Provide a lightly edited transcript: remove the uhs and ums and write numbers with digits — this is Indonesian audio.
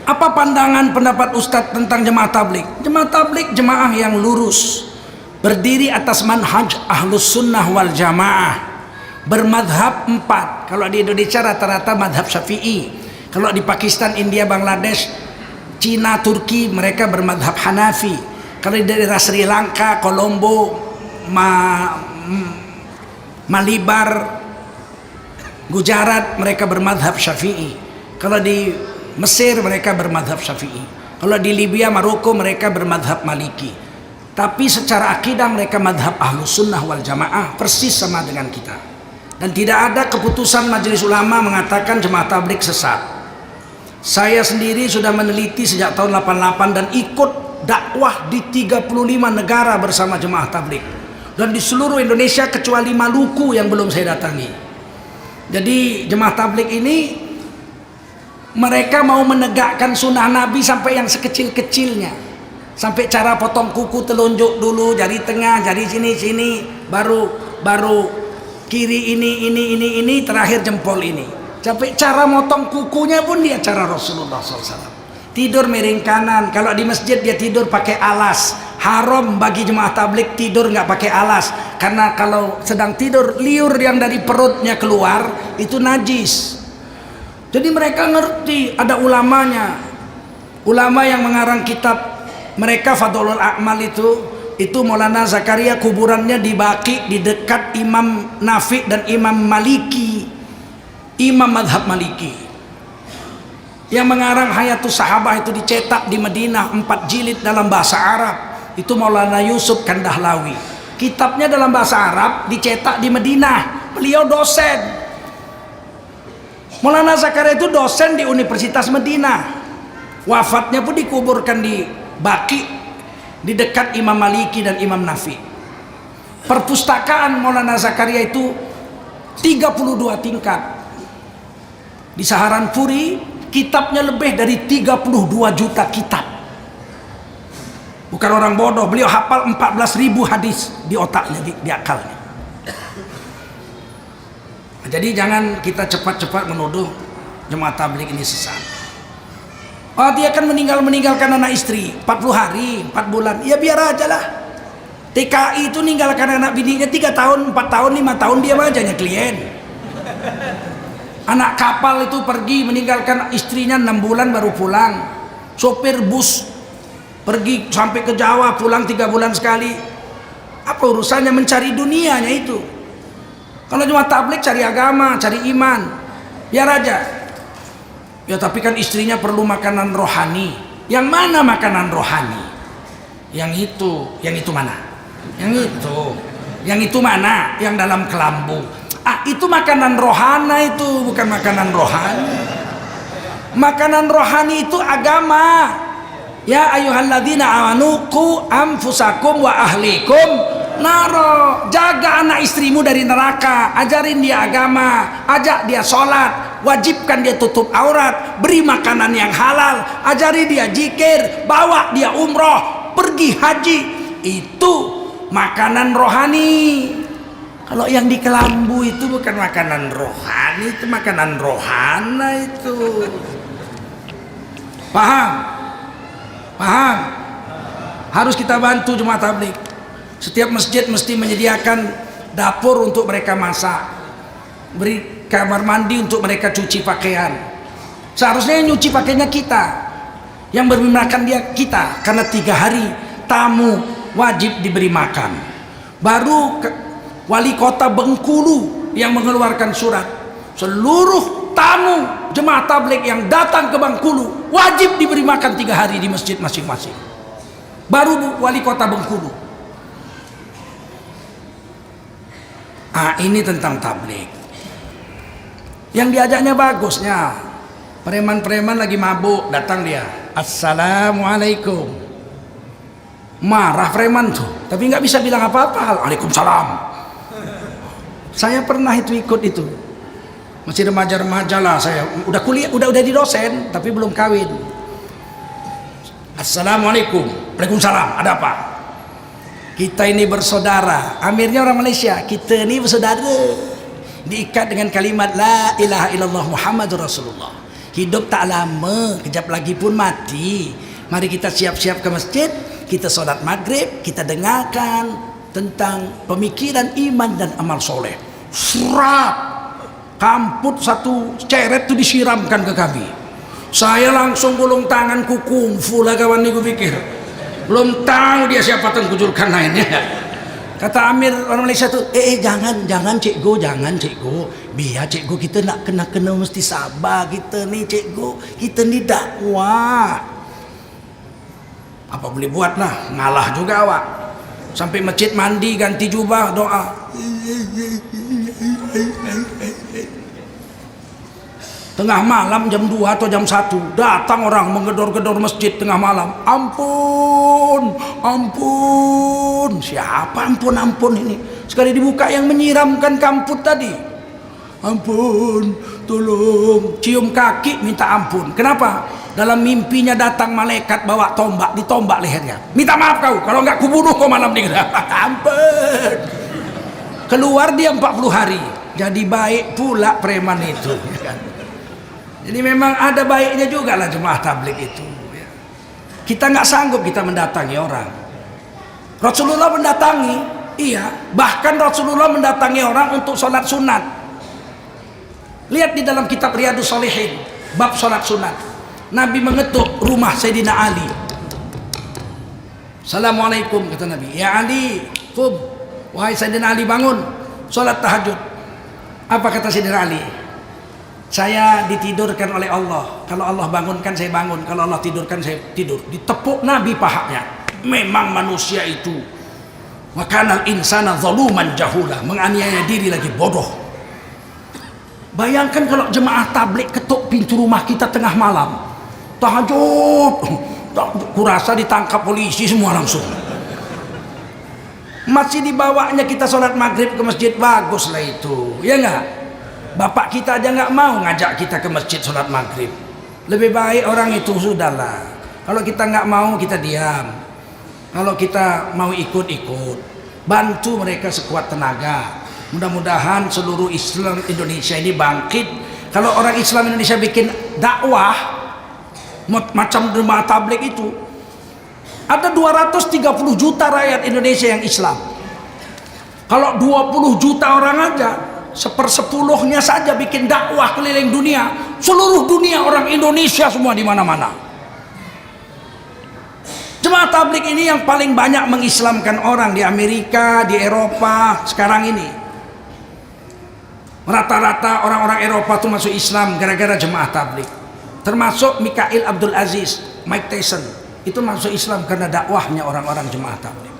Apa pandangan pendapat Ustadz tentang jemaah tablik? Jemaah tablik jemaah yang lurus, berdiri atas manhaj ahlus sunnah wal jamaah, bermadhab 4. Kalau di Indonesia rata-rata madhab syafi'i. Kalau di Pakistan, India, Bangladesh, Cina, Turki, mereka bermadhab Hanafi. Kalau di daerah Sri Lanka, Kolombo, Malibar, Gujarat, mereka bermadhab syafi'i. Kalau di Mesir mereka bermadhab syafi'i. Kalau di Libya, Maroko, mereka bermadhab maliki. Tapi secara akidah mereka madhab ahlus sunnah wal jamaah, persis sama dengan kita. Dan tidak ada keputusan majelis ulama mengatakan jemaah tablik sesat. Saya sendiri sudah meneliti sejak tahun 88 dan ikut dakwah di 35 negara bersama jemaah tablik, dan di seluruh Indonesia kecuali Maluku yang belum saya datangi. Jadi jemaah tablik ini mereka mau menegakkan sunnah Nabi sampai yang sekecil-kecilnya, sampai cara potong kuku telunjuk dulu, jari tengah, jari sini, baru kiri ini, terakhir jempol ini. Sampai cara motong kukunya pun dia cara Rasulullah SAW. Tidur miring kanan. Kalau di masjid dia tidur pakai alas. Haram bagi jemaah tablik tidur nggak pakai alas, karena kalau sedang tidur liur yang dari perutnya keluar itu najis. Jadi mereka ngerti, ada ulamanya, ulama yang mengarang kitab mereka Fadlul A'mal itu Maulana Zakaria, kuburannya di Baqi, di dekat Imam Nafi dan Imam Maliki, Imam madhab Maliki. Yang mengarang Hayatus Sahabah itu dicetak di Madinah 4 jilid dalam bahasa Arab, itu Maulana Yusuf Kandahlawi. Kitabnya dalam bahasa Arab dicetak di Madinah, beliau dosen. Maulana Zakaria itu dosen di Universitas Madinah. Wafatnya pun dikuburkan di Baqi, di dekat Imam Maliki dan Imam Nafi. Perpustakaan Maulana Zakaria itu 32 tingkat. Di Saharanpuri kitabnya lebih dari 32 juta kitab. Bukan orang bodoh, beliau hafal 14.000 hadis di otaknya, di akalnya. Jadi jangan kita cepat-cepat menuduh jemaah tablik ini sesat. Oh, dia akan meninggalkan anak istri 40 hari, 4 bulan. Ya biar aja lah. TKI itu ninggalkan anak bininya 3 tahun, 4 tahun, 5 tahun, diam aja nya klien. Anak kapal itu pergi meninggalkan istrinya 6 bulan baru pulang. Sopir bus pergi sampai ke Jawa, pulang 3 bulan sekali. Apa urusannya mencari dunianya itu? Kalau cuma tablik cari agama, cari iman, biar aja. Ya tapi kan istrinya perlu makanan rohani. Yang mana makanan rohani? Yang itu mana? Yang itu mana? Yang dalam kelambu. Itu makanan rohana, itu bukan makanan rohani. Makanan rohani itu agama. Ya ayyuhalladzina amanu qu anfusakum wa ahlikum naro. Jaga anak istrimu dari neraka, ajarin dia agama, ajak dia sholat, wajibkan dia tutup aurat, beri makanan yang halal, ajari dia zikir, bawa dia umroh, pergi haji. Itu makanan rohani. Kalau yang di kelambu itu bukan makanan rohani, itu makanan rohana itu. Paham? Harus kita bantu jemaah tablik. Setiap masjid mesti menyediakan dapur untuk mereka masak, beri kamar mandi untuk mereka cuci pakaian. Seharusnya yang nyuci pakaiannya kita, yang beri makan dia kita, karena 3 hari tamu wajib diberi makan. Baru wali kota Bengkulu yang mengeluarkan surat, seluruh tamu jemaah tablik yang datang ke Bengkulu wajib diberi makan 3 hari di masjid masing-masing. Baru wali kota Bengkulu. Ini tentang tablik. Yang diajaknya bagusnya, preman-preman lagi mabuk, datang dia, assalamualaikum. Marah preman tuh, tapi nggak bisa bilang apa-apa. Waalaikumsalam. Saya pernah ikut itu. Masih remaja-remaja lah saya. Udah kuliah, udah di dosen, tapi belum kawin. Assalamualaikum. Waalaikumsalam. Ada apa? Kita ini bersaudara. Amirnya orang Malaysia. Kita ini bersaudara. Diikat dengan kalimat La ilaha illallah Muhammadur Rasulullah. Hidup tak lama, kejap lagi pun mati. Mari kita siap-siap ke masjid, kita sholat maghrib, kita dengarkan tentang pemikiran iman dan amal soleh. Serap, kamput satu ceret itu disiramkan ke kami. Saya langsung gulung tanganku kungfu lah kawan ini, gue pikir belum tahu dia siapa tengkujulkan lainnya. Kata Amir orang Malaysia tuh, jangan cikgu, jangan cikgu, biar cikgu kita nak kena mesti sabar kita nih cikgu, kita nih dakwah. Apa boleh buat lah, ngalah juga awak. Sampai masjid mandi ganti jubah doa. Tengah malam jam 2 atau jam 1 datang orang menggedor-gedor masjid tengah malam. Ampun, ampun. Siapa ampun ini? Sekali dibuka yang menyiramkan kamput tadi. Ampun, tolong. Cium kaki minta ampun. Kenapa? Dalam mimpinya datang malaikat bawa tombak, ditombak lehernya. Minta maaf kau, kalau enggak kubunuh kau malam ini. Ampun. Keluar dia 40 hari. Jadi baik pula preman itu. Jadi memang ada baiknya juga lah jemaah tabligh itu. Kita nggak sanggup kita mendatangi orang. Rasulullah mendatangi, iya. Bahkan Rasulullah mendatangi orang untuk sholat sunat. Lihat di dalam kitab Riyadhus Shalihin, bab sholat sunat. Nabi mengetuk rumah Sayyidina Ali. Assalamualaikum kata Nabi. Ya Ali, qum. Wahai Sayyidina Ali, bangun. Sholat tahajud. Apa kata Sayyidina Ali? Saya ditidurkan oleh Allah. Kalau Allah bangunkan saya bangun, kalau Allah tidurkan saya tidur. Ditepuk Nabi pahanya. Memang manusia itu wa kanal insana zaluman jahula, menganiaya diri lagi bodoh. Bayangkan kalau jemaah tabligh ketuk pintu rumah kita tengah malam. Tahajud. Kurasa ditangkap polisi semua langsung. Masih dibawanya kita sholat maghrib ke masjid, bagus lah itu. Ya enggak? Bapak kita aja nggak mau ngajak kita ke masjid sholat maghrib. Lebih baik orang itu sudahlah. Kalau kita nggak mau kita diam. Kalau kita mau ikut-ikut, bantu mereka sekuat tenaga. Mudah-mudahan seluruh Islam Indonesia ini bangkit. Kalau orang Islam Indonesia bikin dakwah macam jemaah tabligh itu, ada 230 juta rakyat Indonesia yang Islam. Kalau 20 juta orang aja, 1/10-nya saja bikin dakwah keliling dunia, seluruh dunia orang Indonesia semua di mana-mana. Jemaah tabligh ini yang paling banyak mengislamkan orang di Amerika, di Eropa sekarang ini. Rata-rata orang-orang Eropa itu masuk Islam gara-gara jemaah tabligh. Termasuk Mikhail Abdul Aziz, Mike Tyson, itu masuk Islam karena dakwahnya orang-orang jemaah tabligh.